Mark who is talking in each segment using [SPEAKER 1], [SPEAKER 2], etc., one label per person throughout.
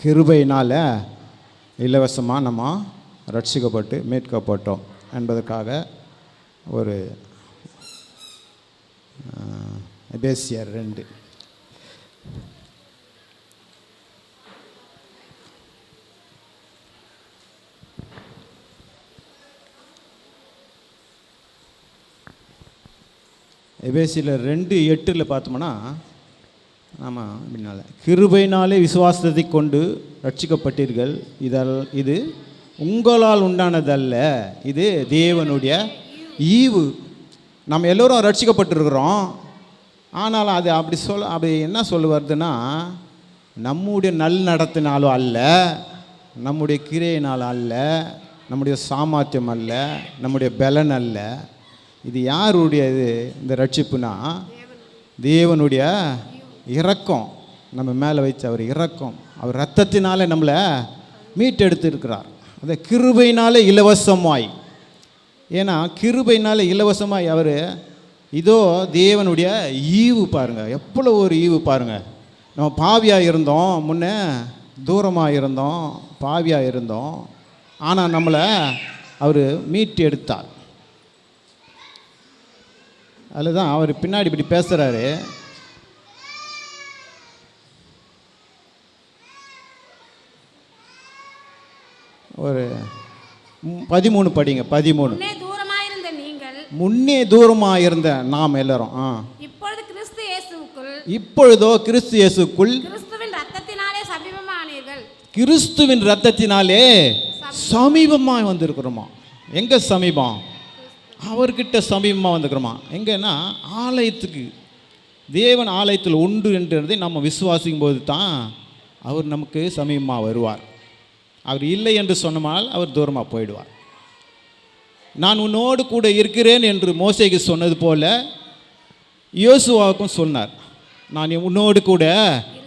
[SPEAKER 1] கிருபையினால் இலவசமாக நம்ம ரட்சிக்கப்பட்டு மீட்கப்பட்டோம் என்பதற்காக ஒரு எபேசியர் 2 எபேசியர் 2:8 பார்த்தோம்னா, ஆமாம் அப்படின்னால கிருபையினாலே விசுவாசத்தை கொண்டு ரட்சிக்கப்பட்டீர்கள், இது உங்களால் உண்டானதல்ல, இது தேவனுடைய ஈவு. நம்ம எல்லோரும் ரட்சிக்கப்பட்டிருக்கிறோம். ஆனாலும் அது அப்படி என்ன சொல்ல வருதுன்னா, நம்முடைய நடத்தினாலும் அல்ல, நம்முடைய கிரையினால் அல்ல, நம்முடைய சாமர்த்தியம் அல்ல, நம்முடைய பலன் அல்ல. இது யாருடையது? இந்த ரட்சிப்புனா தேவனுடைய இரக்கம், நம்ம மேலே வைச்ச அவர் இரக்கம். அவர் இரத்தத்தினாலே நம்மளை மீட்டெடுத்து இருக்கிறார். அதை கிருபையினாலே இலவசமாய். ஏன்னா கிருபையினாலே இலவசமாய் அவர் இதோ தேவனுடைய ஈவு. பாருங்கள், எவ்வளோ ஒரு ஈவு பாருங்கள். நம்ம பாவியாக இருந்தோம், முன்னே தூரமாக இருந்தோம், பாவியாக இருந்தோம். ஆனால் நம்மளை அவர் மீட்டு எடுத்தார். அதில் தான் அவர் பின்னாடி இப்படி பேசுகிறாரு. ஒரு 13 படிங்க. 13. முன்னே தூரமாக இருந்த நாம் எல்லாரும் இப்பொழுதோ கிறிஸ்து இயேசுக்குள் கிறிஸ்துவின் இரத்தத்தினாலே சமீபமாக வந்திருக்கிறோமா? எங்கே சமீபம்? அவர்கிட்ட சமீபமாக வந்துக்கிறோமா? எங்கன்னா ஆலயத்துக்கு. தேவன் ஆலயத்தில் உண்டு என்றதை நம்ம விசுவாசிக்கும் போது தான் அவர் நமக்கு சமீபமாக வருவார். அவர் இல்லை என்று சொன்னால் அவர் தூரமாக போயிடுவார். நான் உன்னோடு கூட இருக்கிறேன் என்று மோசேக்கு சொன்னது போல யோசுவாவுக்கும் சொன்னார், நான் உன்னோடு கூட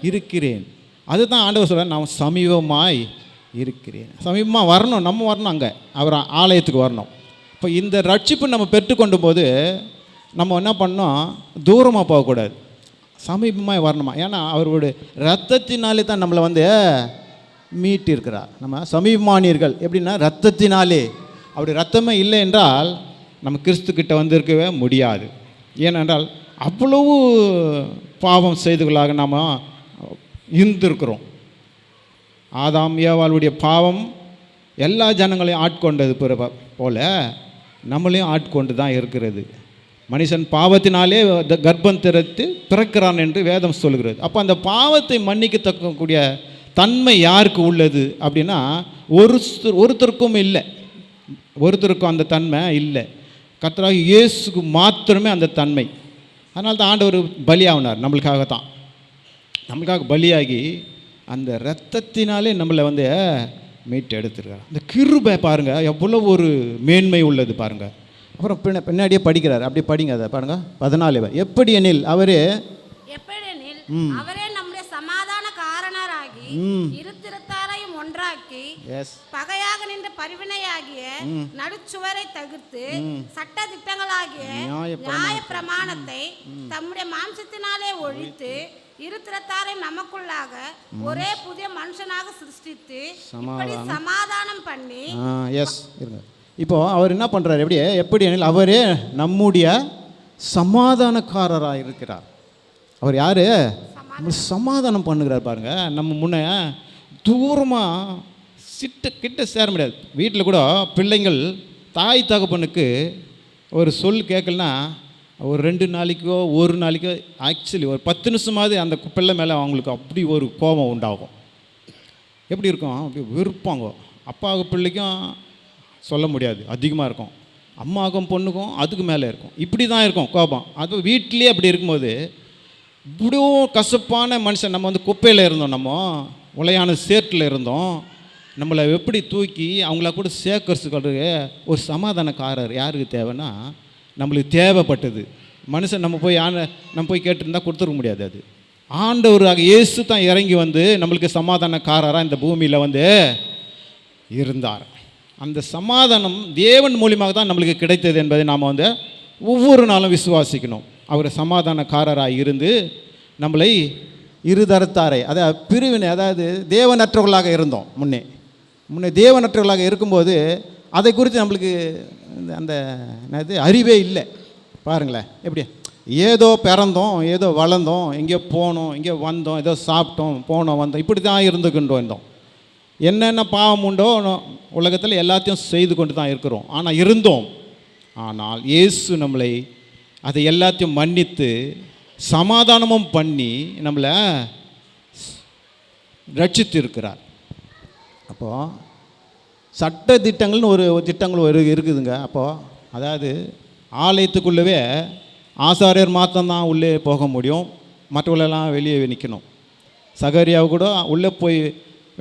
[SPEAKER 1] இருக்கிறேன். அதுதான் ஆண்டவர் சொல்கிறார், நான் சமீபமாய் இருக்கிறேன். சமீபமாக வரணும், நம்ம வரணும், அங்கே அவர் ஆலயத்துக்கு வரணும். இப்போ இந்த ரட்சிப்பு நம்ம பெற்றுக்கொண்டும் போது நம்ம என்ன பண்ணோம்? தூரமாக போகக்கூடாது, சமீபமாக வரணுமா. ஏன்னா அவருடைய இரத்தத்தினாலே தான் நம்மளை மீட்டு இருக்கிறார். நம்ம சமீபமானியர்கள் எப்படின்னா இரத்தத்தினாலே. அப்படி இரத்தமே இல்லை என்றால் நம்ம கிறிஸ்துக்கிட்ட வந்திருக்கவே முடியாது. ஏனென்றால் அவ்வளவு பாவம் செய்துகளாக நாம் இருந்திருக்கிறோம். ஆதாம் ஏவாளுடைய பாவம் எல்லா ஜனங்களையும் ஆட்கொண்டது போல நம்மளையும் ஆட்கொண்டு தான் இருக்கிறது. மனுஷன் பாவத்தினாலே கர்ப்பம் திறத்து பிறக்கிறான் என்று வேதம் சொல்கிறது. அப்போ அந்த பாவத்தை மன்னிக்கத்தக்கக்கூடிய தன்மை யாருக்கு உள்ளது அப்படின்னா ஒருத்தருக்கும் இல்லை. ஒருத்தருக்கும் அந்த தன்மை இல்லை. கர்த்தராகிய இயேசுக்கு மாத்திரமே அந்த தன்மை. அதனால தான் ஆண்டவர் பலியாகினார் நம்மளுக்காகத்தான். நம்மளுக்காக பலியாகி அந்த இரத்தத்தினாலே நம்மளை மீட்டு எடுத்துருக்கார். அந்த கிருபை பாருங்கள் எவ்வளோ ஒரு மேன்மை உள்ளது பாருங்கள். அப்புறம் பின்னாடியே படிக்கிறார், அப்படி படிங்க அதை பாருங்கள். 14 எப்படி எனில் அவரே நம்முடைய சமாதான காரணராகி இருத்திரத்தாரையும் ஒன்றாக்கி பகையாக நின்ற பரிவினையாகிய நடுச்சுவரை தவிர்த்து சட்ட திட்டங்களாகிய நியாய பிரமாணத்தை தம்முடைய மாம்சத்தினாலே ஒழித்து இருத்திரத்தாரை நமக்குள்ளாக ஒரே புதிய மனுஷனாக சிருஷ்டித்து சமாதானம் பண்ணி. இப்போ அவர் என்ன பண்றாரு? எப்படி எனில் அவரே நம்முடைய சமாதானக்காரராக இருக்கிறார். அவர் யாரு? சமாதானம் பண்ணுகிறார் பாருங்க. நம்ம முன்ன தூரமாக கிட்ட சேர முடியாது. வீட்டில் கூட பிள்ளைங்கள் தாய் தகப்பனுக்கு ஒரு சொல் கேட்கலன்னா ஒரு 2 நாளைக்கோ ஒரு நாளைக்கோ ஆக்சுவலி ஒரு 10 நிமிஷமாவது அந்த பிள்ளை மேலே அவங்களுக்கு அப்படி ஒரு கோபம் உண்டாகும். எப்படி இருக்கும்? அப்படி வெறுப்பாங்க. அப்பாவுக்கு பிள்ளைக்கும் சொல்ல முடியாது, அதிகமாக இருக்கும். அம்மாவுக்கும் பொண்ணுக்கும் அதுக்கு மேலே இருக்கும். இப்படி தான் இருக்கும் கோபம். அது வீட்டிலே அப்படி இருக்கும்போது இவ்வளோ கசப்பான மனுஷன். நம்ம குப்பையில் இருந்தோம், நம்ம உலையான சேற்றில் இருந்தோம். நம்மளை எப்படி தூக்கி அவங்கள கூட சேர்க்கறதுக்கு ஒரு சமாதானக்காரர் யாருக்கு தேவைன்னா நம்மளுக்கு தேவைப்பட்டது. மனுஷன் நம்ம போய் கேட்டுருந்தா கொடுத்துருக்க முடியாது. அது ஆண்டவராக இயேசு தான் இறங்கி நம்மளுக்கு சமாதானக்காரராக இந்த பூமியில் இருந்தார். அந்த சமாதானம் தேவன் மூலியமாக தான் நம்மளுக்கு கிடைத்தது என்பதை நாம் ஒவ்வொரு நாளும் விசுவாசிக்கணும். அவர் சமாதானக்காரராக இருந்து நம்மளை இருதரத்தாரை, அதாவது பிரிவினை, அதாவது தேவனற்றவர்களாக இருந்தோம். முன்னே தேவனற்றவர்களாக இருக்கும்போது அதை குறித்து நம்மளுக்கு அந்த என்னது அறிவே இல்லை. பாருங்களேன் எப்படி, ஏதோ பிறந்தோம், ஏதோ வளர்ந்தோம், எங்கேயோ போனோம், எங்கேயோ வந்தோம், ஏதோ சாப்பிட்டோம், போனோம், வந்தோம், இப்படி தான் இருந்துக்கிட்டு வந்தோம். என்னென்ன பாவம் உண்டோ உலகத்தில் எல்லாத்தையும் செய்து கொண்டு தான் இருக்கிறோம். ஆனால் இருந்தோம். ஆனால் இயேசு நம்மளை அதை எல்லாத்தையும் மன்னித்து சமாதானமும் பண்ணி நம்மளை ரட்சித்து இருக்கிறார். அப்போது சட்ட திட்டங்கள்னு ஒரு திட்டங்கள் இருக்குதுங்க. அப்போது அதாவது ஆலயத்துக்குள்ளவே ஆசாரியர் மாத்திரம்தான் உள்ளே போக முடியும், மற்றவர்களெல்லாம் வெளியே நிற்கணும். சகரியாவை கூட உள்ளே போய்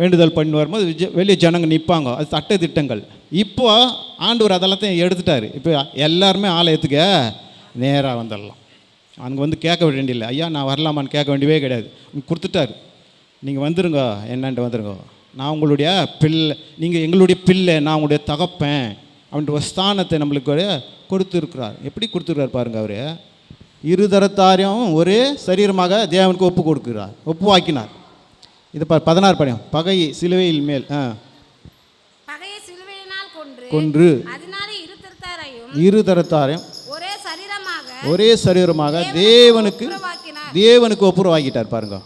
[SPEAKER 1] வேண்டுதல் பண்ணி வரும்போது வெளியே ஜனங்க நிற்பாங்க. அது சட்ட திட்டங்கள். இப்போ ஆண்டவர் அதெல்லாத்தையும் எடுத்துட்டார். இப்போ எல்லாருமே ஆலயத்துக்கு நேராக வந்துடலாம். அங்கே வந்து கேட்க வேண்டியதில்லை, ஐயா நான் வரலாமான்னு கேட்க வேண்டியவே கிடையாது, கொடுத்துட்டார். நீங்கள் வந்துருங்க, என்னன்ட்டு வந்துருங்க, நான் உங்களுடைய பிள்ளை, நீங்கள் எங்களுடைய பிள்ளை, நான் உங்களுடைய தகப்பேன் அப்படின்ற ஒரு ஸ்தானத்தை நம்மளுக்கு கொடுத்துருக்கிறார். எப்படி கொடுத்துருக்கார் பாருங்கள். அவர் இருதரத்தாரையும் ஒரே சரீரமாக தேவனுக்கு ஒப்புவாக்கினார். இது 16 படியும். பகை சிலுவையில் மேல்
[SPEAKER 2] பகையை சிலுவையினால்
[SPEAKER 1] கொன்று இருதரத்தாரையும் ஒரே சரீரமாக தேவனுக்கு ஒப்புரவாக்கிட்டார். பாருங்க,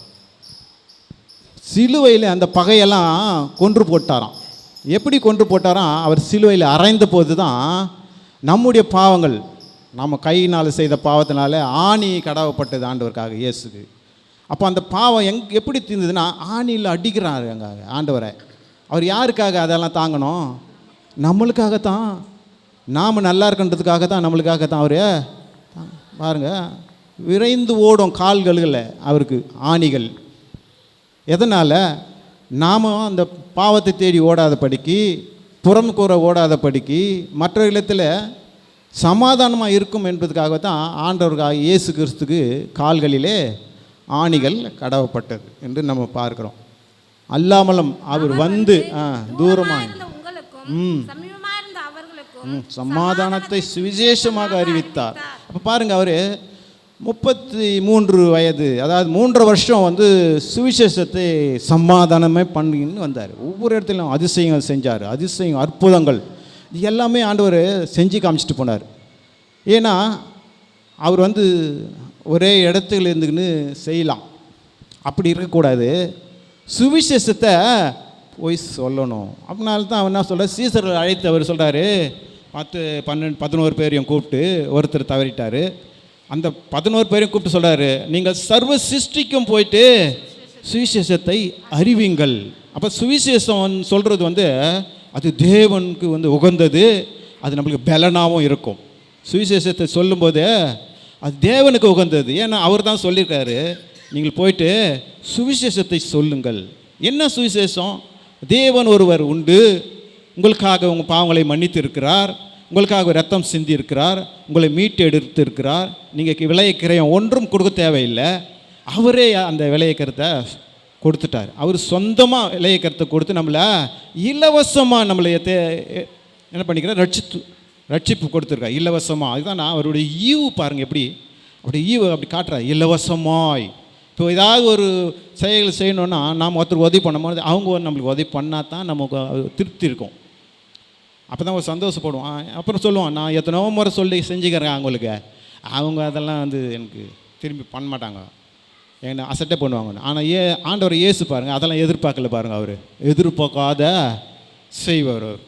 [SPEAKER 1] சிலுவையில் அந்த பகையெல்லாம் கொன்று போட்டாராம். எப்படி கொன்று போட்டாராம்? அவர் சிலுவையில் அறைந்த போது தான் நம்முடைய பாவங்கள், நம்ம கையினால் செய்த பாவத்தினால ஆணி கடவப்பட்டது ஆண்டவருக்காக இயேசுக்கு. அப்போ அந்த பாவம் எப்படி தீர்ந்ததுன்னா, ஆணியில் அடிக்கிறாரு அங்கே ஆண்டவரை. அவர் யாருக்காக அதெல்லாம் தாங்கணும்? நம்மளுக்காகத்தான், நாம் நல்லா இருக்கின்றதுக்காக தான், நம்மளுக்காக தான். அவர் பாருங்கள், விரைந்து ஓடும் கால்களில் அவருக்கு ஆணிகள். எதனால்? நாம் அந்த பாவத்தை தேடி ஓடாத படிக்கு, புறம் கூற ஓடாத படிக்கு, மற்ற இடத்துல சமாதானமாக இருக்கும் என்பதுக்காக தான் ஆண்டவருக்காக இயேசு கிறிஸ்துக்கு கால்களிலே ஆணிகள் கடவப்பட்டது என்று நம்ம பார்க்கிறோம். அல்லாமலும் அவர் வந்து தூரமாக சமாதானத்தை சுவிசேஷமாக அறிவித்தார். அப்போ பாருங்கள், அவர் 33 வயது, அதாவது 3.5 வருஷம் வந்து சுவிசேஷத்தை சமாதானமே பண்ணின்னு வந்தார். ஒவ்வொரு இடத்துலையும் அதிசயங்கள் செஞ்சார். அதிசயம், அற்புதங்கள் இது எல்லாமே ஆண்டவர் செஞ்சு காமிச்சிட்டு போனார். ஏன்னா அவர் வந்து ஒரே இடத்துல இருந்துக்கின்னு செய்யலாம், அப்படி இருக்கக்கூடாது. சுவிசேஷத்தை போய் சொல்லணும். அப்படினால தான் அவர் என்ன சொல்கிறார், சீசர்கள் அழைத்து அவர் சொல்கிறாரு, 11 பேரையும் கூப்பிட்டு ஒருத்தர் தவறிட்டார். அந்த 11 பேரையும் கூப்பிட்டு சொல்கிறாரு, நீங்கள் சர்வ சிருஷ்டிக்கும் போயிட்டு சுவிசேஷத்தை அறிவிங்கள். அப்போ சுவிசேஷம் சொல்கிறது வந்து அது தேவனுக்கு வந்து உகந்தது, அது நம்மளுக்கு பலனாகவும் இருக்கும். சுவிசேஷத்தை சொல்லும்போது அது தேவனுக்கு உகந்தது. ஏன்னா அவர் தான் சொல்லியிருக்காரு, நீங்கள் போயிட்டு சுவிசேஷத்தை சொல்லுங்கள். என்ன சுவிசேஷம்? தேவன் ஒருவர் உண்டு, உங்களுக்காக உங்கள் பாவங்களை மன்னித்து இருக்கிறார், உங்களுக்காக ரத்தம் சிந்தி இருக்கிறார், உங்களை மீட்டு எடுத்து இருக்கிறார், நீங்கள் விலையக்கிறையம் ஒன்றும் கொடுக்க தேவையில்லை, அவரே அந்த விலையக்கரத்தை கொடுத்துட்டார். அவர் சொந்தமாக விலையக்கரத்தை கொடுத்து நம்மளை இலவசமாக நம்மளை என்ன பண்ணிக்கிறார், ரட்சிப்பு கொடுத்துருக்கார் இலவசமாக. அதுதான் நான் அவருடைய ஈவு பாருங்கள், எப்படி அப்படி ஈவு அப்படி காட்டுறார் இலவசமாய். இப்போ ஏதாவது ஒரு செயல்கள் செய்யணுன்னா நாம் ஒருத்தர் உதவி பண்ணும்போது அவங்க நம்மளுக்கு உதவி பண்ணால் தான் நமக்கு திருப்தி இருக்கும். அப்போ தான் ஒரு சந்தோஷப்படுவோம். அப்புறம் சொல்லுவான், நான் எத்தனோ முறை சொல்லி செஞ்சுக்கிறேன் அவங்களுக்கு, அவங்க அதெல்லாம் வந்து எனக்கு திரும்பி பண்ண மாட்டாங்க, என்ன அசட்டே பண்ணுவாங்க. ஆனால் ஆண்டவர் இயேசு பாருங்கள், அதெல்லாம் எதிர்பார்க்கல பாருங்கள். அவர் எதிர்பார்க்காத செய்வார். அவர்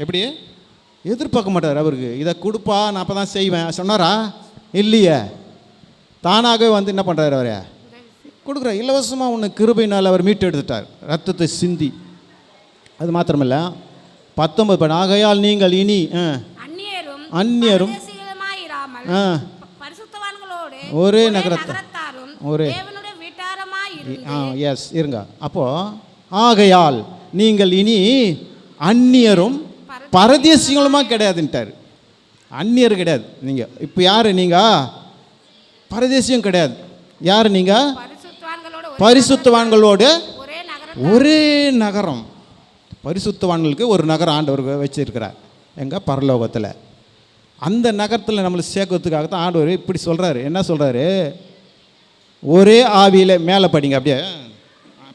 [SPEAKER 1] எப்படி எதிர்பார்க்க மாட்டார். அவருக்கு இதை கொடுப்பா, நான் அப்போ தான் செய்வேன் சொன்னாரா? இல்லையே, தானாகவே வந்து என்ன பண்ணுறாரு, அவர் கொடுக்குற இலவசமாக ஒன்று கிருபையினால் அவர் மீட்டு எடுத்துட்டார், ரத்தத்தை சிந்தி. அது மாத்திரமில்லை, 19 ஆகையால் நீங்கள் இனி அந்நியரும் ஒரே நகரத்தாரும் ஒரே எஸ் இருங்க. அப்போது ஆகையால் நீங்கள் இனி அந்நியரும் பரதேசிகளுமா கிடையாதுன்ட்டார். அந்நியர் கிடையாது நீங்கள். இப்போ யார் நீங்கள்? பரதேசியும் கிடையாது. யார் நீங்கள்? பரிசுத்தவான்களோடு ஒரே நகரம். பரிசுத்தவான்களுக்கு ஒரு நகரம் ஆண்டவர் வச்சிருக்கிறார் எங்கள் பரலோகத்தில். அந்த நகரத்தில் நம்மளை சேர்க்கறதுக்காக தான் ஆண்டவர் இப்படி சொல்கிறாரு. என்ன சொல்கிறாரு? ஒரே ஆவியில் மேலே படிங்க அப்படியே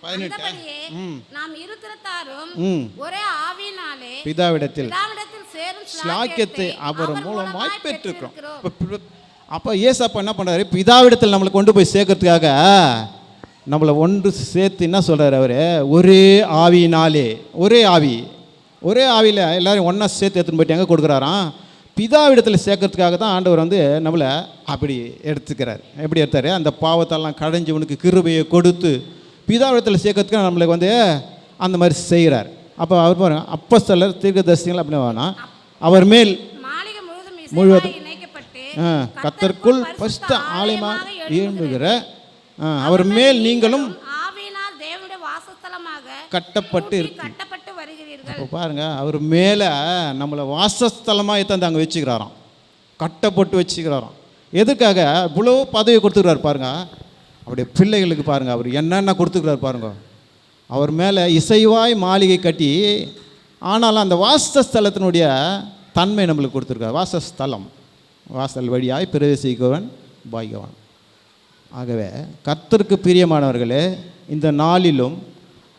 [SPEAKER 1] 18.
[SPEAKER 2] அந்தபடியே நாம் இருதிறத்தாரும்
[SPEAKER 1] ம்
[SPEAKER 2] ஒரே ஆவியினாலே
[SPEAKER 1] பிதாவிடத்தில்
[SPEAKER 2] பிதாவிடத்தில் சேரும்
[SPEAKER 1] ஸ்லாக்கியத்தை அவர் மூலமாய்
[SPEAKER 2] மூலமாய்
[SPEAKER 1] பெற்றிருக்கிறோம்.
[SPEAKER 2] பெற்றிருக்கிறோம்.
[SPEAKER 1] அப்போ ஏசப்பா என்ன பண்ணுறாரு, பிதாவிடத்தில் நம்மளை கொண்டு போய் சேர்க்கறதுக்காக நம்மளை ஒன்று சேர்த்து என்ன சொல்கிறார் அவர், ஒரே ஆவியினாலே. ஒரே ஆவியில் எல்லாரும் ஒன்றா சேர்த்து எடுத்துன்னு போயிட்டு எங்கே கொடுக்குறாராம், பிதாவிடத்தில் சேர்க்கறதுக்காக தான் ஆண்டவர் வந்து நம்மளை அப்படி எடுத்துக்கிறார். எப்படி எடுத்தார், அந்த பாவத்தெல்லாம் கடைஞ்சி உனக்கு கிருபையை கொடுத்து பிதாவிடத்தில் சேர்க்கறதுக்கு நம்மளுக்கு வந்து அந்த மாதிரி செய்கிறார். அப்போ அவர் பாருங்க, அப்போஸ்தலர் தீர்க்கதரிசிகள் அப்படின்னு வேணாம், அவர் மேல்
[SPEAKER 2] மாளிகை
[SPEAKER 1] முழுவதும்
[SPEAKER 2] முழுவதும் இணைக்கப்பட்டு
[SPEAKER 1] கர்த்தருக்குள் பரிசுத்த ஆலயமாக எழும்புகிற அவர் மேல் நீங்களும்
[SPEAKER 2] ஆவியினால் தேவனுடைய வாசஸ்தலமாக
[SPEAKER 1] கட்டப்பட்டு இருக்கு.
[SPEAKER 2] கட்டப்பட்டு வருகிறீர்கள்.
[SPEAKER 1] இப்போ பாருங்க, அவர் மேலே நம்மளை வாசஸ்தலமாக எடுத்து அங்கே வச்சுக்கிறாராம், கட்டப்பட்டு வச்சுக்கிறாராம். எதுக்காக இவ்வளோ பதவி கொடுத்துக்கிறார் பாருங்க, அவருடைய பிள்ளைகளுக்கு பாருங்க அவர் என்னென்ன கொடுத்துக்கிறார் பாருங்க. அவர் மேலே இசைவாய் மாளிகை கட்டி, ஆனாலும் அந்த வாசஸ்தலத்தினுடைய தன்மை நம்மளுக்கு கொடுத்துருக்கார். வாசஸ்தலம், வாசல் வழியாய் பிரவேசிக்கவன் பாய்கவான். ஆகவே கர்த்தருக்கு பிரியமானவர்களே, இந்த நாளிலும்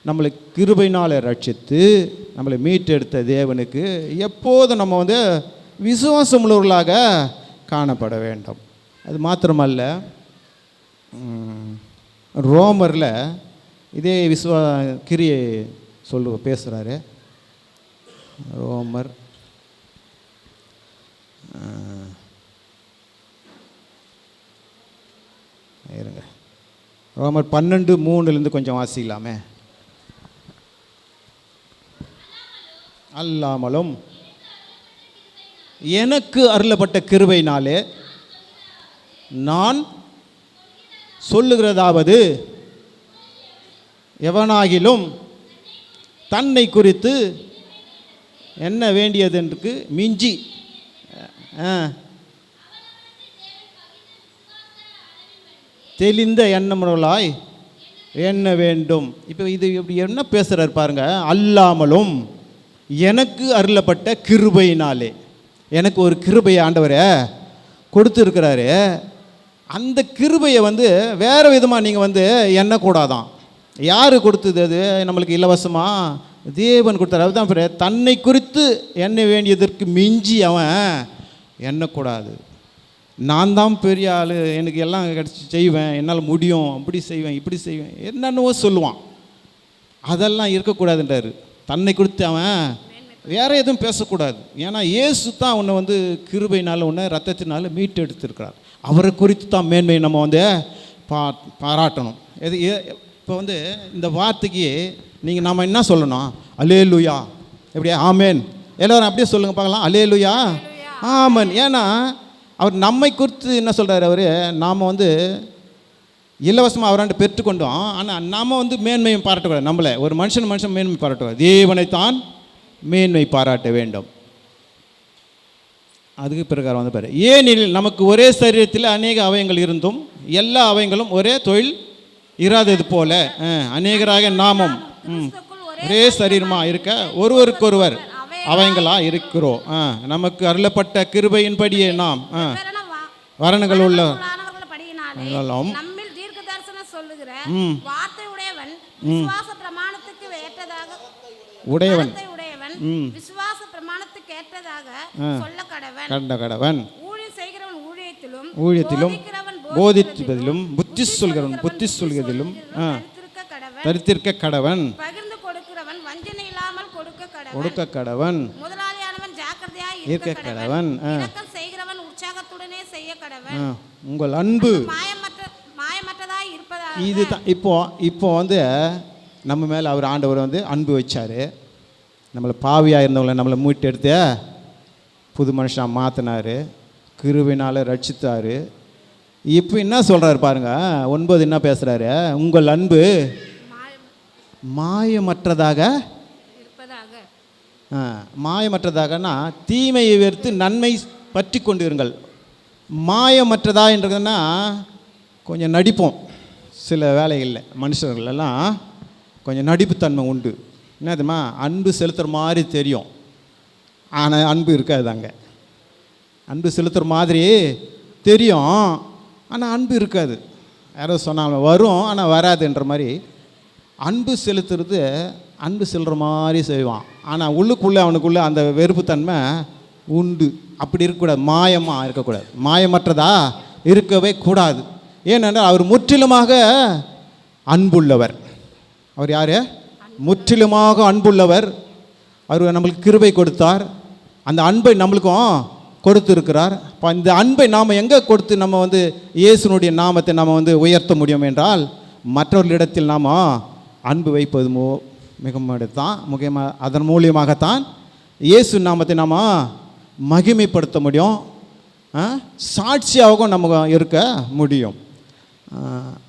[SPEAKER 1] நம்மளை கிருபையினால் ரட்சித்து நம்மளை மீட்டெடுத்த தேவனுக்கு எப்போதும் நம்ம வந்து விசுவாசம் உள்ளவர்களாக காணப்பட வேண்டும். அது மாத்திரமல்ல, ரோமரில் இதே கிரியை பேசுகிறாரு. ரோமர் இருங்க, ரோமர் 12:3 கொஞ்சம் வாசிக்கலாமே. அல்லாமலும் எனக்கு அருளப்பட்ட கிருபையினாலே நான் சொல்லுகிறதாவது, எவனாகிலும் தன்னை குறித்து என்ன வேண்டியதென்று மிஞ்சி தெளிந்த எண்ணமுள்ளவளாய் என்ன வேண்டும். இப்போ இது இப்படி என்ன பேசுகிறார் பாருங்க, அல்லாமலும் எனக்கு அருளப்பட்ட கிருபையினாலே. எனக்கு ஒரு கிருபையை ஆண்டவரை கொடுத்துருக்கிறாரு. அந்த கிருபையை வந்து வேறு விதமாக நீங்கள் வந்து எண்ணக்கூடாதான். யார் கொடுத்தது? அது நம்மளுக்கு இலவசமாக தேவன் கொடுத்தாரு. அதுதான் தன்னை குறித்து எண்ண வேண்டியதற்கு மிஞ்சி அவன் எண்ணக்கூடாது. நான் தான் பெரிய ஆள், எனக்கு எல்லாம் கிடச்சி செய்வேன், என்னால் முடியும், அப்படி செய்வேன், இப்படி செய்வேன், என்னென்னவோ சொல்லுவான். அதெல்லாம் இருக்கக்கூடாதுன்றாரு. தன்னை குறித்து அவன் வேற எதுவும் பேசக்கூடாது. ஏன்னா இயேசு தான் உன்னை வந்து கிருபையினால் உன்னை ரத்தத்தினால மீட்டு எடுத்திருக்கிறார். அவரை குறித்து தான் மேன்மையை நம்ம வந்து பாராட்டணும். இப்போ வந்து இந்த வார்த்தைக்கு நீங்கள் நாம் என்ன சொல்லணும், அல்லேலூயா, எப்படியா ஆமேன், எல்லோரும் அப்படியே சொல்லுங்கள் பார்க்கலாம், அல்லேலூயா ஆமேன். ஏன்னா அவர் நம்மை குறித்து என்ன சொல்கிறார், அவர் நாம் வந்து இலவசமாக அவராண்டு பெற்றுக்கொண்டோம். ஆனால் நாம் வந்து மேன்மையை பாராட்டக்கூடாது. நம்மளை ஒரு மனுஷன் மேன்மை பாராட்டக்கூடாது, தேவனைத்தான் மேன்மை பாராட்ட வேண்டும். அதுக்கு பிரகாரம் வந்து பாரு, ஏனெனில் நமக்கு ஒரே சரீரத்தில் அநேக அவயங்கள் இருந்தும் எல்லா அவயங்களும் ஒரே தொழில் இராதது போல அநேகராக நாமும் ஒரே சரீரமாக இருக்க ஒருவருக்கொருவர் அவயங்களாக இருக்கிறோம். நமக்கு அருளப்பட்ட கிருபையின்படியே நாம் வரணுகள் உள்ள உடையவன்
[SPEAKER 2] விசுவாச பிரமாணத்துக்கு ஏற்றதாக சொல்ல
[SPEAKER 1] கடவன்,
[SPEAKER 2] ஊழியத்திலும்
[SPEAKER 1] போதிப்பதிலும் புத்தி சொல்கிறதிலும் தரித்திருக்க கடவன்,
[SPEAKER 2] பகிர்ந்து கொடுக்கிறவன் வஞ்சனை இல்லாமல்
[SPEAKER 1] கொடுக்க கடவன்,
[SPEAKER 2] முதலாளியானவன் ஜாக்கிரதையாய்
[SPEAKER 1] இருக்க கடவன்,
[SPEAKER 2] இரக்கம் செய்கிறவன் உற்சாகத்துடனே செய்ய கடவன்,
[SPEAKER 1] உங்கள் அன்பு
[SPEAKER 2] மாயமற்றதாய் இருப்பதாக.
[SPEAKER 1] இதுதான் இப்போ வந்து நம்ம மேலே அவர் ஆண்டவர் வந்து அன்பு வச்சார். நம்மளை பாவியாக இருந்தவங்களை நம்மளை மீட்டு எடுத்து புது மனுஷனாக மாற்றினார், கிருபையினால் ரட்சித்தார். இப்போ என்ன சொல்கிறாரு பாருங்க, 9 என்ன பேசுகிறாரு, உங்கள் அன்பு மாயமற்றதாக இருப்பதாக. மாயமற்றதாகனா தீமையை வெறுத்து நன்மை பற்றி கொண்டு இருங்கள். மாயமற்றதா என்றதுன்னா கொஞ்சம் நடிப்போம். சில வேலைகளில் மனுஷர்களெல்லாம் கொஞ்சம் நடிப்புத்தன்மை உண்டு. என்னதுமா, அன்பு செலுத்துகிற மாதிரி தெரியும், ஆனால் அன்பு இருக்காது. அங்கே அன்பு செலுத்துகிற மாதிரி தெரியும், ஆனால் அன்பு இருக்காது. யாரோ சொன்னாங்க வரும் ஆனால் வராதுன்ற மாதிரி அன்பு செலுத்துறது அன்பு செல்கிற மாதிரி செய்வான். ஆனால் உள்ளுக்குள்ளே அவனுக்குள்ளே அந்த வெறுப்புத்தன்மை உண்டு. அப்படி இருக்கக்கூடாது, மாயமாக இருக்கக்கூடாது, மாயமற்றதா இருக்கவே கூடாது. ஏனென்றால் அவர் முற்றிலுமாக அன்புள்ளவர். அவர் யார்? முற்றிலுமாக அன்புள்ளவர். அவர் நம்மளுக்கு கிருபை கொடுத்தார், அந்த அன்பை நம்மளுக்கும் கொடுத்துருக்கிறார். இப்போ இந்த அன்பை நாம் எங்கே கொடுத்து நம்ம வந்து இயேசுனுடைய நாமத்தை நம்ம வந்து உயர்த்த முடியும் என்றால் மற்றவர்களிடத்தில் நாம் அன்பு வைப்பது மிகத்தான் முக்கியமாக. அதன் மூலியமாகத்தான் இயேசு நாமத்தை நாம் மகிமைப்படுத்த முடியும், சாட்சியாகவும் நம்ம இருக்க முடியும்.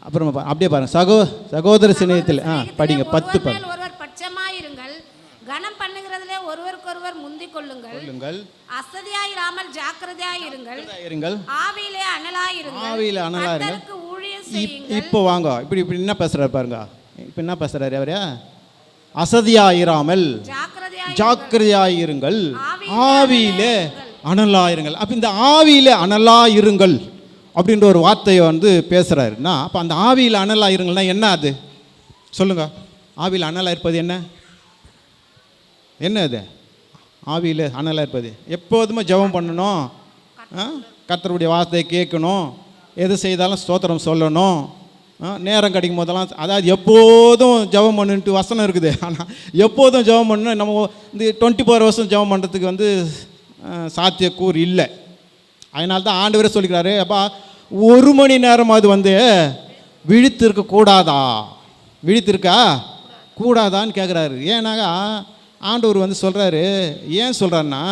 [SPEAKER 1] அப்புறம் அப்படியே பாருங்கள், சகோதர சிநேகத்தில் படிங்க 10 பாருங்க.
[SPEAKER 2] ஒருவர் பட்சமாயிருங்கள், கனம் பண்ணுகிறதிலே ஒருவருக்கொருவர் முந்திக் கொள்ளுங்கள், அசதியாயிராமல் ஜாக்கிரதையாயிருங்கள், ஆவியிலே அனலாயிருங்கள், கர்த்தருக்கு ஊழியம் செய்யுங்கள்.
[SPEAKER 1] இப்போ வாங்க, இப்படி என்ன பேசுறாரு பாருங்க. இப்போ என்ன பேசுறாரு அவரு? அசதியாயிராமல் ஜாக்கிரதையாயிருங்கள், ஆவியிலே அனலாயிருங்கள். அப்போ இந்த ஆவியிலே அனலாயிருங்கள் அப்படின்ற ஒரு வார்த்தையை வந்து பேசுகிறாருன்னா, அப்போ அந்த ஆவியில் அனலாயிருங்கள்னா என்ன அது சொல்லுங்க? ஆவியில் அனலாக இருப்பது என்ன? அது ஆவியில் அனலாக இருப்பது எப்போதுமே ஜெபம் பண்ணணும், கர்த்தருடைய வார்த்தையை கேட்கணும், எது செய்தாலும் ஸ்தோத்திரம் சொல்லணும், நேரம் கிடைக்கும் போதெல்லாம், அதாவது எப்போதும் ஜெபம் பண்ணுன்ட்டு வசனம் இருக்குது. ஆனால் எப்போதும் ஜெபம் பண்ணணும் நம்ம இந்த 24 hours ஜெபம் பண்ணுறதுக்கு வந்து சாத்தியக்கூறு இல்லை. அதனால தான் ஆண்டவரே சொல்லிக்கிறாரு, அப்பா 1 மணி நேரமாவது வந்து விழித்திருக்க கூடாதா, விழித்திருக்கா கூடாதான்னு கேட்குறாரு. ஏன்னாக்கா ஆண்டவர் வந்து சொல்கிறாரு. ஏன் சொல்கிறாருன்னா,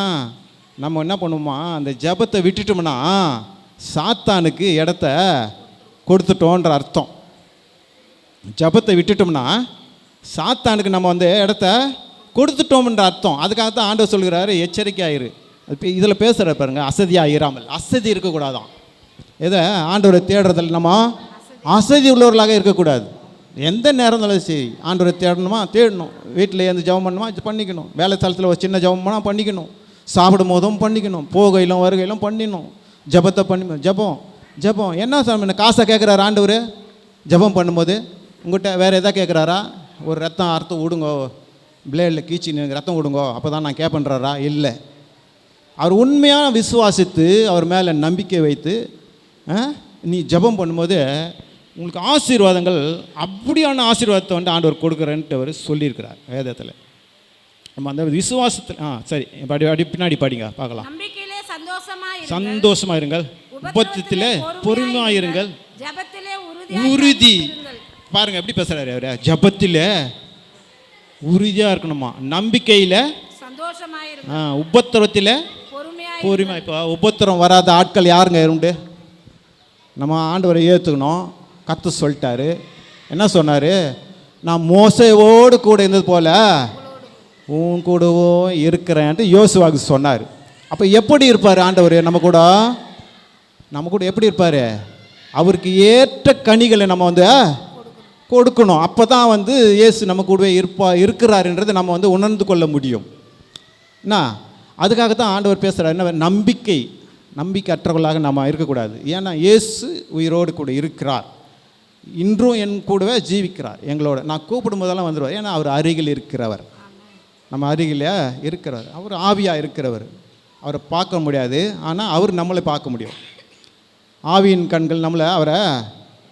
[SPEAKER 1] நம்ம என்ன பண்ணுவோமா, அந்த ஜெபத்தை விட்டுட்டோம்னா சாத்தானுக்கு இடத்த கொடுத்துட்டோன்ற அர்த்தம். ஜெபத்தை விட்டுட்டோம்னா சாத்தானுக்கு நம்ம வந்து இடத்த கொடுத்துட்டோம்ன்ற அர்த்தம். அதுக்காகத்தான் ஆண்டவர் சொல்கிறாரு, எச்சரிக்கையாயிரு. இதில் பேசுகிற பாருங்க, அசதியாயிராமல். அசதி இருக்கக்கூடாதான். எதை ஆண்டவரை தேடுறதில் நம்ம அசதி உள்ளவர்களாக இருக்கக்கூடாது. எந்த நேரம் இருந்தாலும் சரி ஆண்டவரை தேடணுமா தேடணும், வீட்டில் எந்த ஜெபம் பண்ணணுமா பண்ணிக்கணும், வேலை தளத்தில் ஒரு சின்ன ஜெபம் பண்ணால் பண்ணிக்கணும், சாப்பிடும் போதும் பண்ணிக்கணும், போகையிலும் வருகையிலும் பண்ணிடணும். ஜெபத்தை பண்ணி ஜெபம் என்ன சார் காசை கேட்குறாரு ஆண்டவர்? ஜெபம் பண்ணும்போது உங்கள்கிட்ட வேறு எதாவது கேட்குறாரா? ஒரு ரத்தம் அறுத்து விடுங்கோ, பிளேடில் கீச்சி ரத்தம் விடுங்கோ, அப்போ தான் நான் கேட்பேன்றாரா? இல்லை. அவர் உண்மையாக விசுவாசித்து அவர் மேலே நம்பிக்கை வைத்து நீ ஜெபம் பண்ணும்போது உங்களுக்கு ஆசீர்வாதங்கள், அப்படியான ஆசீர்வாதத்தை வந்து ஆண்டவர் கொடுக்குறேன்ட்டு அவர் சொல்லியிருக்கிறார் வேதத்தில். நம்ம அந்த விசுவாசத்தில் சரி படி பின்னாடி படிங்க பார்க்கலாம். சந்தோஷமாக இருங்கள், உபத்திலே பொறுமையாக இருங்கள், உறுதி. பாருங்க எப்படி பேசுறாரு அவரு, ஜபத்திலே உறுதியாக இருக்கணுமா, நம்பிக்கையில் உபத்திரத்தில் பொறுமை. இப்போ உபத்திரம் வராத ஆட்கள் யாருங்க உண்டு? நம்ம ஆண்டவரை ஏற்றுக்கணும். கர்த்தர் சொல்லிட்டாரு, என்ன சொன்னார்? நான் மோசேவோடு கூட இருந்தது போல உன் கூடவோ இருக்கிறேன்ட்டு யோசுவாவுக்கு சொன்னார். அப்போ எப்படி இருப்பார் ஆண்டவர்? நம்ம கூட எப்படி இருப்பார்? அவருக்கு ஏற்ற கனிகளை நம்ம வந்து கொடுக்கணும். அப்போ தான் வந்து இயேசு நம்ம கூடவே இருக்கிறாருன்றதை நம்ம வந்து உணர்ந்து கொள்ள முடியும். என்ன அதுக்காகத்தான் ஆண்டவர் பேசுகிறார், என்ன நம்பிக்கையற்றவர்களாக நம்ம இருக்கக்கூடாது. ஏன்னா இயேசு உயிரோடு கூட இருக்கிறார், இன்றும் என் கூடவே ஜீவிக்கிறார் எங்களோட. நான் கூப்பிடும் போதெல்லாம் வந்துடுவார். ஏன்னா அவர் அருகில் இருக்கிறவர், நம்ம அருகில் இருக்கிறவர். அவர் ஆவியாக இருக்கிறவர், அவரை பார்க்க முடியாது, ஆனால் அவர் நம்மளை பார்க்க முடியும். ஆவியின் கண்கள் நம்மளை,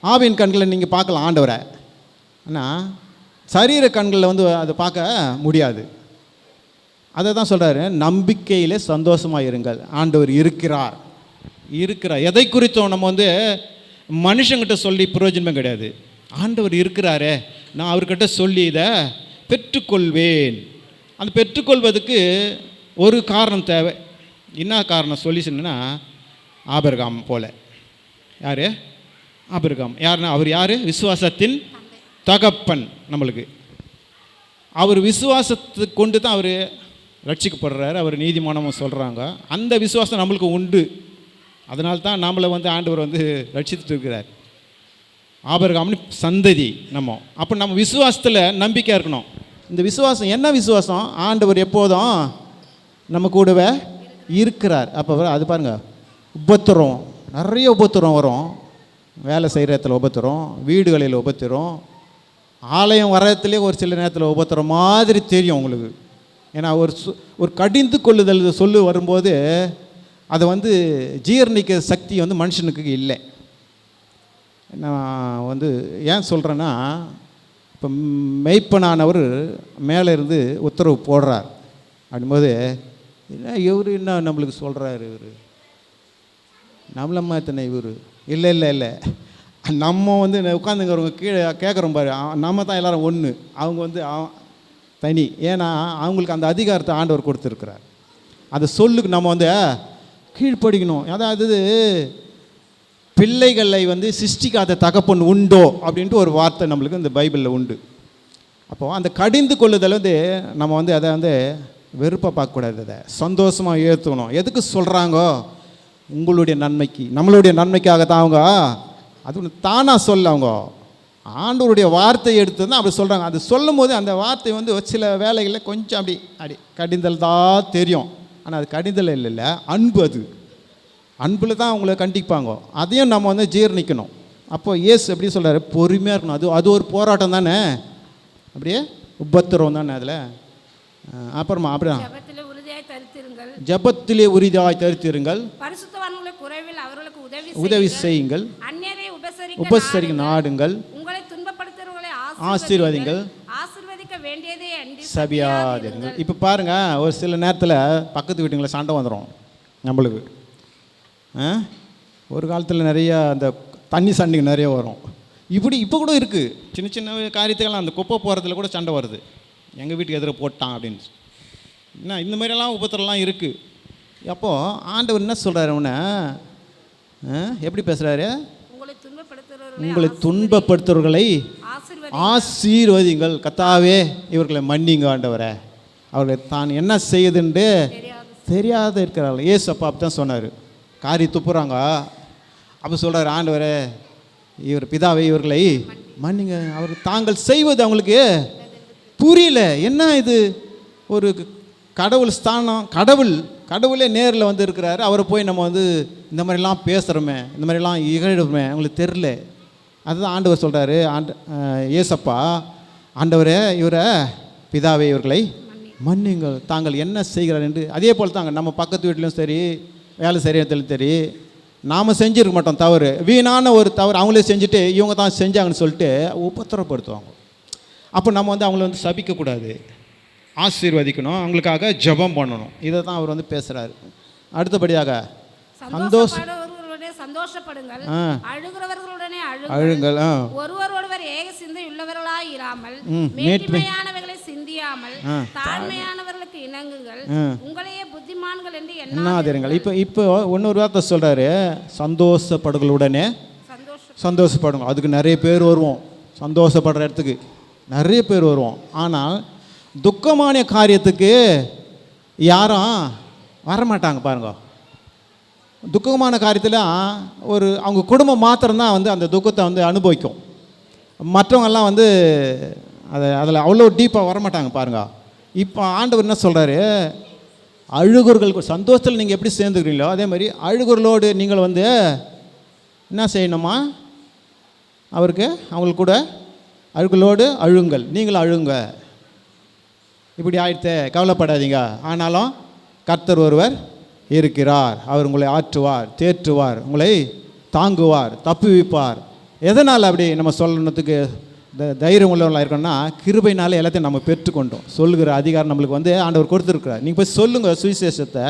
[SPEAKER 1] ஆவியின் கண்களை நீங்கள் பார்க்கலாம் ஆண்டவரை, ஆனால் சரீர கண்களில் வந்து அதை பார்க்க முடியாது. அதை தான் சொல்கிறாரு, நம்பிக்கையிலே சந்தோஷமாக இருங்கள், ஆண்டவர் இருக்கிறார். எதை குறித்தும் நம்ம வந்து மனுஷங்கிட்ட சொல்லி பிரயோஜனமே கிடையாது. ஆண்டவர் இருக்கிறாரே, நான் அவர்கிட்ட சொல்லி இதை பெற்றுக்கொள்வேன். அந்த பெற்றுக்கொள்வதுக்கு ஒரு காரணம் தேவை. என்ன காரணம் சொல்லி சொன்னா, ஆபிரகாம் போல. யார் ஆபிரகாம்? யாருன்னா அவர் யார்? விசுவாசத்தின் தகப்பன். நம்மளுக்கு அவர் விசுவாசத்தை கொண்டு தான் அவர் ரட்சிக்கப்படுறாரு, அவர் நீதிமானமும் சொல்கிறாங்க. அந்த விசுவாசம் நம்மளுக்கு உண்டு. அதனால தான் நம்மளை வந்து ஆண்டவர் வந்து ரட்சித்துட்டு இருக்கிறார். ஆபிரகாம்னு சந்ததி நம்ம. அப்போ நம்ம விசுவாசத்தில் நம்பிக்கையாக இருக்கணும். இந்த விசுவாசம் என்ன விசுவாசம்? ஆண்டவர் எப்போதும் நம்ம கூடவே இருக்கிறார். அப்போ அது பாருங்கள், உபத்திரம், நிறைய உபத்திரம் வரும். வேலை செய்கிற இடத்துல உபத்திரம், வீடுகளில் உபத்திரம், ஆலயம் வர்றதுலேயே ஒரு சில நேரத்தில் உபத்திரம் மாதிரி தெரியும் உங்களுக்கு. ஏன்னா ஒரு கடிந்து கொள்ளுதல் சொல்லு வரும்போது அதை வந்து ஜீரணிக்க சக்தி வந்து மனுஷனுக்கு இல்லை. நான் வந்து ஏன் சொல்கிறேன்னா, இப்போ மெய்ப்பனானவர் மேலே இருந்து உத்தரவு போடுறார் அப்படின்போது என்ன இவர் என்ன நம்மளுக்கு சொல்கிறாரு, இவர் நம்மளம்மா எத்தனை இவர் இல்லை இல்லை இல்லை நம்ம வந்து உட்காந்துங்கிறவங்க கீழே கேட்குறோம் பாரு, நம்ம தான் எல்லோரும் ஒன்று, அவங்க வந்து தனி. ஏன்னா அவங்களுக்கு அந்த அதிகாரத்தை ஆண்டவர் கொடுத்துருக்கிறார். அதை சொல்லுக்கு நம்ம வந்து கீழ்ப்படிக்கணும். அதாவது பிள்ளைகளை வந்து சிருஷ்டிக்காத தகப்பன் உண்டோ அப்படின்ட்டு ஒரு வார்த்தை நம்மளுக்கு இந்த பைபிளில் உண்டு. அப்போது அந்த கடிந்து கொள்ளுதல் வந்து நம்ம வந்து அதை வந்து வெறுப்பாக பார்க்கக்கூடாது, அதை சந்தோஷமாக ஏற்றுக்கணும். எதுக்கு சொல்கிறாங்கோ? உங்களுடைய நன்மைக்கு, நம்மளுடைய நன்மைக்காக தான் அவங்க. அது ஒன்று தானாக சொல்ல, அவங்க ஆண்டவருடைய வார்த்தையை எடுத்து தான் அப்படி சொல்கிறாங்க. அது சொல்லும் போது அந்த வார்த்தை வந்து சில வேலைகளில் கொஞ்சம் அப்படி கடிந்தல் தான் தெரியும். ஆனால் அது கடிதல் இல்லை, அன்பு. அது அன்பில் தான் அவங்கள கண்டிப்பாங்க. அதையும் நம்ம வந்து ஜீரணிக்கணும். அப்போ இயேசு எப்படி சொல்கிறாரு, பொறுமையாக இருக்கணும். அது ஒரு போராட்டம் தானே, அப்படியே உபத்திரம் தானே அதில். அப்புறமா அப்படியா ஜெபத்திலே உறுதியாய் தரித்திருங்கள்,
[SPEAKER 2] பரிசுத்தவான்களுடைய குறைவில் அவர்களுக்கு
[SPEAKER 1] உதவி செய்யுங்கள்,
[SPEAKER 2] அந்நியரை
[SPEAKER 1] உபசரிக்க நாடுங்கள்,
[SPEAKER 2] உங்களை துன்பப்படுத்துகிறவர்களை
[SPEAKER 1] ஆசீர்வதிங்கள்,
[SPEAKER 2] ஆசீர்வதிக்க வேண்டியதே அன்றி
[SPEAKER 1] சபியாதீர்கள். இப்போ பாருங்கள், ஒரு சில நேரத்தில் பக்கத்து வீட்டுங்களை சண்டை வந்துடும் நம்மளுக்கு. ஒரு காலத்தில் நிறையா அந்த தண்ணி சண்டைக்கு நிறைய வரும். இப்போ கூட இருக்குது. சின்ன சின்ன காரியத்துக்கெல்லாம் அந்த குப்பை போகிறதுல கூட சண்டை வருது. எங்கள் வீட்டுக்கு எதிர போட்டான் அப்படின்னு. என்ன இந்த மாதிரியெல்லாம் உபத்திரம்லாம் இருக்குது. அப்போது ஆண்டவர் என்ன சொல்கிறாரு, அவனை எப்படி பேசுகிறாரு, உங்களை துன்பப்படுத்துறவர்களை ஆசீர்வதிங்கள். கர்த்தாவே இவர்களை மன்னிங்க ஆண்டவரை, அவர்களை தான் என்ன செய்யுதுன்னு தெரியாத இருக்கிறார்கள். ஏசு அப்பா அப்படி தான் சொன்னார். காரி துப்புறாங்க, அப்போ சொல்கிறார், ஆண்டவரே இவர் பிதாவை இவர்களை மன்னிங்க, அவர் தாங்கள் செய்வது அவங்களுக்கு புரியல. என்ன இது ஒரு கடவுள் ஸ்தானம், கடவுளே நேரில் வந்து இருக்கிறாரு. அவரை போய் நம்ம வந்து இந்த மாதிரிலாம் பேசுகிறோமே, இந்த மாதிரிலாம் இகழுமே, அவங்களுக்கு தெரில. அதுதான் ஆண்டவர் சொல்கிறாரு, ஏசப்பா ஆண்டவரே இவரை பிதாவை இவர்களை மன்னிங்கள், தாங்கள் என்ன செய்கிறார் என்று. அதே போல் தாங்க நம்ம பக்கத்து வீட்லேயும் சரி, வேலை செய்கிறதுலையும் சரி, நாம் செஞ்சுருக்க மாட்டோம் தவறு, வீணான ஒரு தவறு அவங்களே செஞ்சுட்டு இவங்க தான் செஞ்சாங்கன்னு சொல்லிட்டு உபத்திரப்படுத்துவாங்க. அப்போ நம்ம வந்து அவங்கள வந்து சபிக்கக்கூடாது, ஆசீர்வதிக்கணும், அவங்களுக்காக ஜெபம் பண்ணணும். இதை தான் அவர் வந்து பேசுகிறாரு. அடுத்தபடியாக
[SPEAKER 2] சந்தோஷப்படுங்கள், அழுகிறவர்களுடனே
[SPEAKER 1] அழுங்கள்,
[SPEAKER 2] ஒருவர் ஏக சிந்தை உள்ளவர்களாய் இராமல் மேன்மையானவர்களை சிந்தியாமல் தாழ்மையானவர்களுக்கு இணங்குங்கள், உங்களையே புத்திமான்கள் என்று எண்ணாதீர்கள்.
[SPEAKER 1] இப்போ இன்னொரு வார்த்தை சொல்கிறாரு, சந்தோஷப்படுகளுடனே சந்தோஷப்படுங்க. அதுக்கு நிறைய பேர் வருவோம், சந்தோஷப்படுற இடத்துக்கு நிறைய பேர் வருவோம். ஆனால் துக்கமான காரியத்துக்கு யாரும் வரமாட்டாங்க பாருங்க. துக்கமான காரியத்தில் அவங்க குடும்பம் மாத்திரம்தான் வந்து அந்த துக்கத்தை வந்து அனுபவிக்கும். மற்றவங்கெல்லாம் வந்து அதில் அவ்வளோ டீப்பாக வரமாட்டாங்க பாருங்க. இப்போ ஆண்டவர் என்ன சொல்கிறாரு, அழுகுறர்கள் சந்தோஷத்தில் நீங்கள் எப்படி சேர்ந்துக்கிறீங்களோ அதே மாதிரி அழுகுறலோடு நீங்கள் வந்து என்ன செய்யணுமா, அவங்களுக்கு கூட அழுகுகளோடு அழுங்கள், நீங்களும் அழுங்க. இப்படி ஆயிடுத்தே கவலைப்படாதீங்க, ஆனாலும் கர்த்தர் ஒருவர் இருக்கிறார், அவர் உங்களை ஆற்றுவார், தேற்றுவார், உங்களை தாங்குவார், தப்புவிப்பார். எதனால் அப்படி நம்ம சொல்லணுத்துக்கு தைரியம் உள்ளவர்களாக இருக்கணும்னா, கிருபையினால எல்லாத்தையும் நம்ம பெற்றுக்கொண்டோம். சொல்லுகிற அதிகாரம் நம்மளுக்கு வந்து ஆண்டவர் கொடுத்துருக்குறார். நீங்கள் போய் சொல்லுங்கள், சுவிசேஷத்தை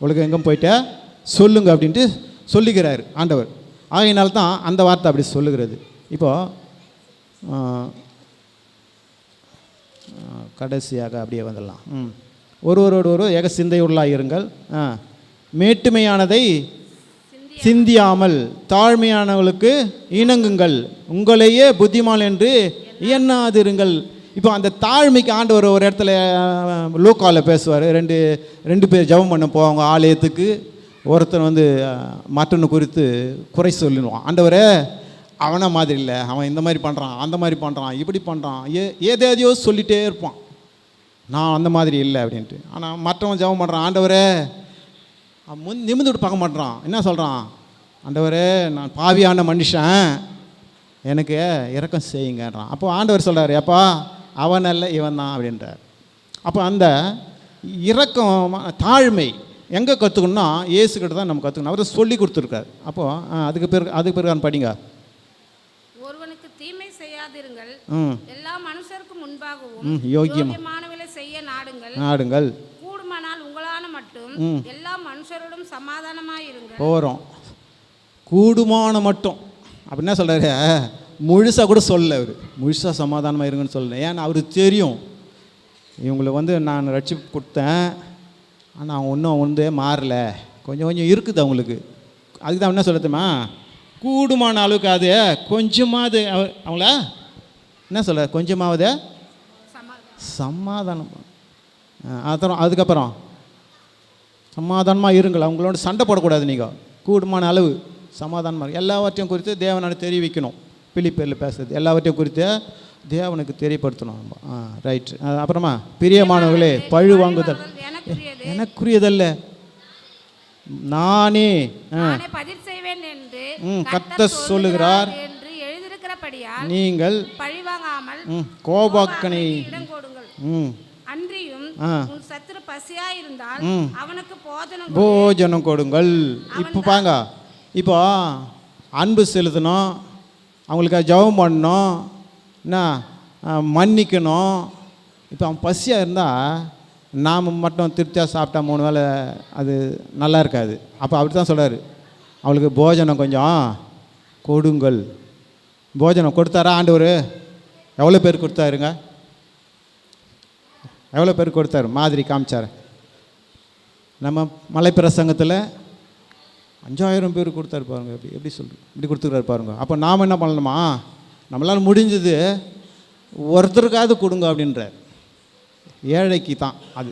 [SPEAKER 1] உங்களுக்கு எங்கே போயிட்டு சொல்லுங்கள் அப்படின்ட்டு சொல்லுகிறார் ஆண்டவர். ஆகையினால்தான் அந்த வார்த்தை அப்படி சொல்லுகிறது. இப்போது கடைசியாக அப்படியே வந்துடலாம். ஒருவரோடு ஒரு ஏக சிந்தையுள்ளாக இருங்கள், மேட்டுமையானதை சிந்தியாமல் தாழ்மையானவர்களுக்கு இணங்குங்கள், உங்களையே புத்திமான் என்று எண்ணாதிருங்கள். இப்போ அந்த தாழ்மைக்கு ஆண்டவர் ஒரு இடத்துல லூக்காவில் பேசுவார். ரெண்டு பேர் ஜெபம் பண்ண போவாங்க ஆலயத்துக்கு. ஒருத்தர் வந்து மற்றொன்று குறித்து குறை சொல்லுவான், ஆண்டவரே அவனை மாதிரி இல்லை, அவன் இந்த மாதிரி பண்ணுறான், அந்த மாதிரி பண்ணுறான், இப்படி பண்ணுறான், ஏதேதையோ சொல்லிகிட்டே இருப்பான், நான் அந்த மாதிரி இல்லை அப்படின்ட்டு. ஆனால் மற்றவன் ஜெபம் பண்ணுறான், ஆண்டவரே நிமிந்து விட்டு பார்க்க மாட்டேறான், என்ன சொல்கிறான், ஆண்டவரே நான் பாவியான மனுஷன், எனக்கு இரக்கம் செய்யுங்கன்றான். அப்போ ஆண்டவர் சொல்கிறார், அப்பா அவன் அல்ல இவன் தான் அப்படின்றார். அப்போ அந்த இரக்கம் தாழ்மை எங்கே கற்றுக்கணும்னா இயேசுக்கிட்ட தான் நம்ம கற்றுக்கணும். அவர் சொல்லி கொடுத்துருக்காரு. அப்போது அதுக்கு பிறகு படிங்க.
[SPEAKER 2] ஒருவனுக்கு தீமை செய்யாதிருங்கள், எல்லா மனுஷருக்கும் முன்பாகவும்
[SPEAKER 1] யோகியமானவளை
[SPEAKER 2] செய்ய
[SPEAKER 1] நாடுங்கள்,
[SPEAKER 2] கூடுமானால் உங்களான மட்டும் எல்லா மனுஷரோடும் சமாதானமாயிருங்கள்.
[SPEAKER 1] போகிறோம் கூடுமான மட்டும் அப்படின்னா சொல்கிறாரு, முழுசாக கூட சொல்லலை அவர், முழுசாக சமாதானமாக இருங்கன்னு சொல்லலை. ஏன்னா அவருக்கு தெரியும் இவங்களை நான் ரட்சிப்பு கொடுத்தேன், ஆனால் அவங்க இன்னும் மாறலை, கொஞ்சம் இருக்குது அவங்களுக்கு. அதுக்கு தான் என்ன சொல்லட்டுமா, கூடுமான அளவுக்கு அது கொஞ்சமாவது அவங்கள என்ன சொல்ல, கொஞ்சமாவது சமாதானம். அதுக்கப்புறம் சமாதானமாக இருங்கள், அவங்களோட சண்டை போடக்கூடாது. நீங்கள் கூடுமான அளவு சமாதானமாக எல்லாவற்றையும் குறித்து தேவனை தெரிவிக்கணும். பிலிப்பியரில் பேசுறது எல்லாவற்றையும் குறித்து தேவனுக்கு தெரியப்படுத்தணும். ரைட். அப்புறமா பிரியமானவர்களே, பழு வாங்குதல் எனக்குரியதல்ல, நானே
[SPEAKER 2] பதில் செய்வேன் என்று
[SPEAKER 1] கர்த்தர் சொல்லுகிறார்
[SPEAKER 2] என்று எழுதியிருக்கிறபடியால்
[SPEAKER 1] நீங்கள்
[SPEAKER 2] பழிவாங்காமல்
[SPEAKER 1] கோபாக்கனை
[SPEAKER 2] இடம் கொடுங்கள். அன்றியும் உன் சத்துரு பசியாயிருந்தால் அவனுக்கு போஜனம் கொடுங்கள்.
[SPEAKER 1] இப்போ பாங்க, இப்போ அன்பு செலுத்தணும், அவங்களுக்கு ஜெபம் பண்ணணும், என்ன மன்னிக்கணும். இப்போ அவன் பசியாக இருந்தால் நாம் மட்டும் திருப்தியாக சாப்பிட்டா 3 வேளை அது நல்லா இருக்காது. அப்போ அப்படி தான் சொல்கிறார், அவளுக்கு போஜனம் கொஞ்சம் கொடுங்கள். போஜனம் கொடுத்தாரா ஆண்டவர்? எவ்வளோ பேர் கொடுத்தாருங்க? எவ்வளோ பேர் கொடுத்தாரு? மாதிரி காமிச்சார். நம்ம மலைப்பிரசங்கத்தில் 5000 பேர் கொடுத்தாரு பாருங்க. எப்படி இப்படி கொடுத்துருக்காரு பாருங்க. அப்போ நாம் என்ன பண்ணணுமா, நம்மளால் முடிஞ்சது ஒருத்தருக்காவது கொடுங்க அப்படின்றார். ஏழைக்கு தான் அது,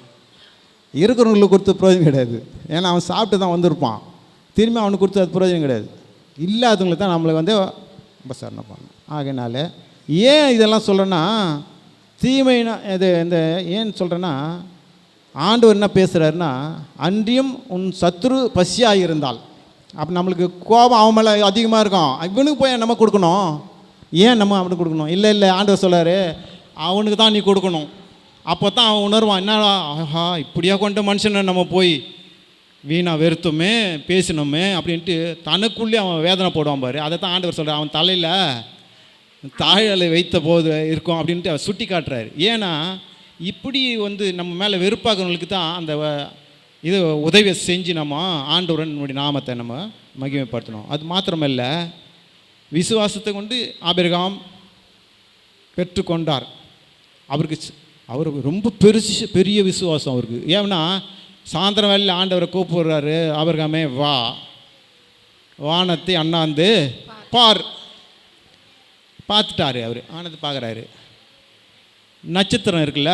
[SPEAKER 1] இருக்கிறவங்களுக்கு கொடுத்த பிரயோஜனம் கிடையாது. ஏன்னா அவன் சாப்பிட்டு தான் வந்திருப்பான், திரும்பி அவனுக்கு கொடுத்து அது பிரயோஜனம் கிடையாது. இல்லாதவங்களுக்கு தான் நம்மளுக்கு உபசரணை பண்ணணும். ஆகையினால ஏன் இதெல்லாம் சொல்கிறேன்னா, தீமைனா இது இந்த ஏன் சொல்கிறேன்னா, ஆண்டவர் என்ன பேசுகிறாருன்னா, அன்றியும் உன் சத்துரு பசியாக இருந்தால், அப்போ நம்மளுக்கு கோபம் அவன் மேலே அதிகமாக இருக்கும், இவனுக்கு போய் நம்ம கொடுக்கணும், ஏன் நம்ம அவனுக்கு கொடுக்கணும்? இல்லை ஆண்டவர் சொல்கிறாரு, அவனுக்கு தான் நீ கொடுக்கணும். அப்போ தான் அவன் உணர்வான், என்னடா ஆஹா இப்படியா கொண்ட மனுஷனை நம்ம போய் வீணாக வெறுத்தோமே பேசினோமே அப்படின்ட்டு தனக்குள்ளே அவன் வேதனை போடுவான் பாரு. அதை தான் ஆண்டவர் சொல்கிறார், அவன் தலையில் தாழலை வைத்த போது இருக்கும் அப்படின்ட்டு அவர் சுட்டி காட்டுறாரு. ஏன்னா இப்படி நம்ம மேலே வெறுப்பாகிறவங்களுக்கு தான் அந்த இது உதவியை செஞ்சு நம்ம ஆண்டவரன் நம்முடைய நாமத்தை நம்ம மகிமைப்படுத்தணும். அது மாத்திரமல்ல, விசுவாசத்தை கொண்டு ஆபிரகாம் பெற்றுக்கொண்டார். அவருக்கு ரொம்ப பெரிய விசுவாசம் அவருக்கு. ஏன்னா சாயந்தரம் வேலையில் ஆண்டவரை கூப்பிடுறாரு, ஆபிரகாமே வா, வானத்தை அண்ணாந்து பார். பார்த்துட்டாரு அவர், ஆனது பார்க்குறாரு. நட்சத்திரம் இருக்குல்ல,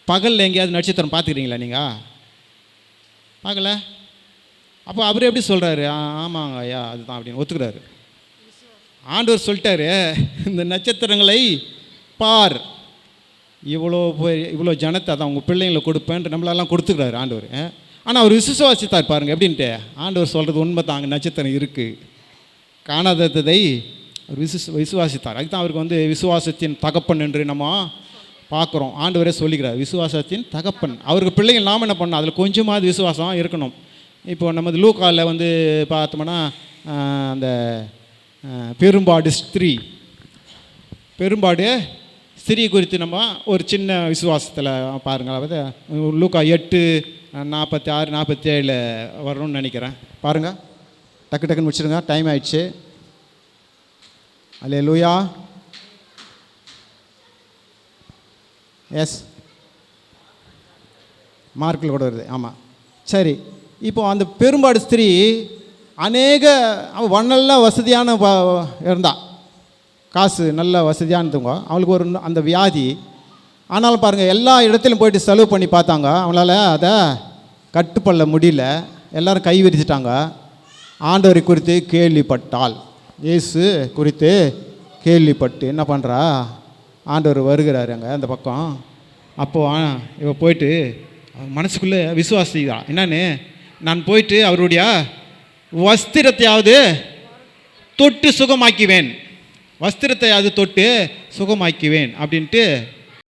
[SPEAKER 1] பகலில் எங்கேயாவது நட்சத்திரம் பார்த்துக்கிறீங்களா நீங்கள்? பார்க்கல. அப்போ அவர் எப்படி சொல்கிறாரு, ஆமாங்க ஐயா அதுதான் அப்படின்னு ஒத்துக்கிறாரு. ஆண்டவர் சொல்லிட்டாரு, இந்த நட்சத்திரங்களை பார், இவ்வளோ ஜனத்தை தான் உங்கள் பிள்ளைங்களை கொடுப்பேன்ட்டு நம்மளெல்லாம் கொடுத்துக்கிறாரு ஆண்டவர். ஆனால் அவர் விசுவாசித்தார் பாருங்கள் எப்படின்ட்டு. ஆண்டவர் சொல்கிறது உண்மை தான், அங்கே நட்சத்திரம் இருக்குது, காணாததை அவர் விசுவாசித்தார். அதுக்கு தான் அவருக்கு விசுவாசத்தின் தகப்பன் என்று நம்ம பார்க்குறோம். ஆண்டவரே சொல்லிக்கிறார், விசுவாசத்தின் தகப்பன். அவருக்கு பிள்ளைகள் நாம் என்ன பண்ணோம், அதில் கொஞ்சமாவது விசுவாசம் இருக்கணும். இப்போ நமது லூக்காவில் பார்த்தோம்னா அந்த பெரும்பாடு ஸ்திரீ குறித்து நம்ம ஒரு சின்ன விசுவாசத்தில் பாருங்கள். அதாவது லூக்கா 8:46-47 வரணும்னு நினைக்கிறேன். பாருங்கள், டக்குன்னு முடிச்சிடுங்க, டைம் ஆயிடுச்சு. அல்லேலூயா. எஸ், மார்க்கில் கூட வருது. ஆமாம், சரி. இப்போ அந்த பெரும்பாடு ஸ்திரீ அவள் நல்ல வசதியான இருந்தா, காசு நல்ல வசதியானதுங்க. அவளுக்கு ஒரு அந்த வியாதி. ஆனாலும் பாருங்கள், எல்லா இடத்துலையும் போயிட்டு செலவு பண்ணி பார்த்தாங்க, அவங்களால அதை கட்டுப்பள்ள முடியல. எல்லோரும் கை விரிச்சிட்டாங்க. ஆண்டவரை குறித்து கேள்விப்பட்டாள், இயேசு குறித்து கேள்விப்பட்டு என்ன பண்ணுறா, ஆண்டவர் வருகிறாரு அங்கே அந்த பக்கம். அப்போது இவ போயிட்டு மனசுக்குள்ளே விசுவாசிதான், என்னன்னு, நான் போயிட்டு அவருடைய வஸ்திரத்தையாவது தொட்டு சுகமாக்குவேன், வஸ்திரத்தையாவது தொட்டு சுகமாக்குவேன் அப்படின்ட்டு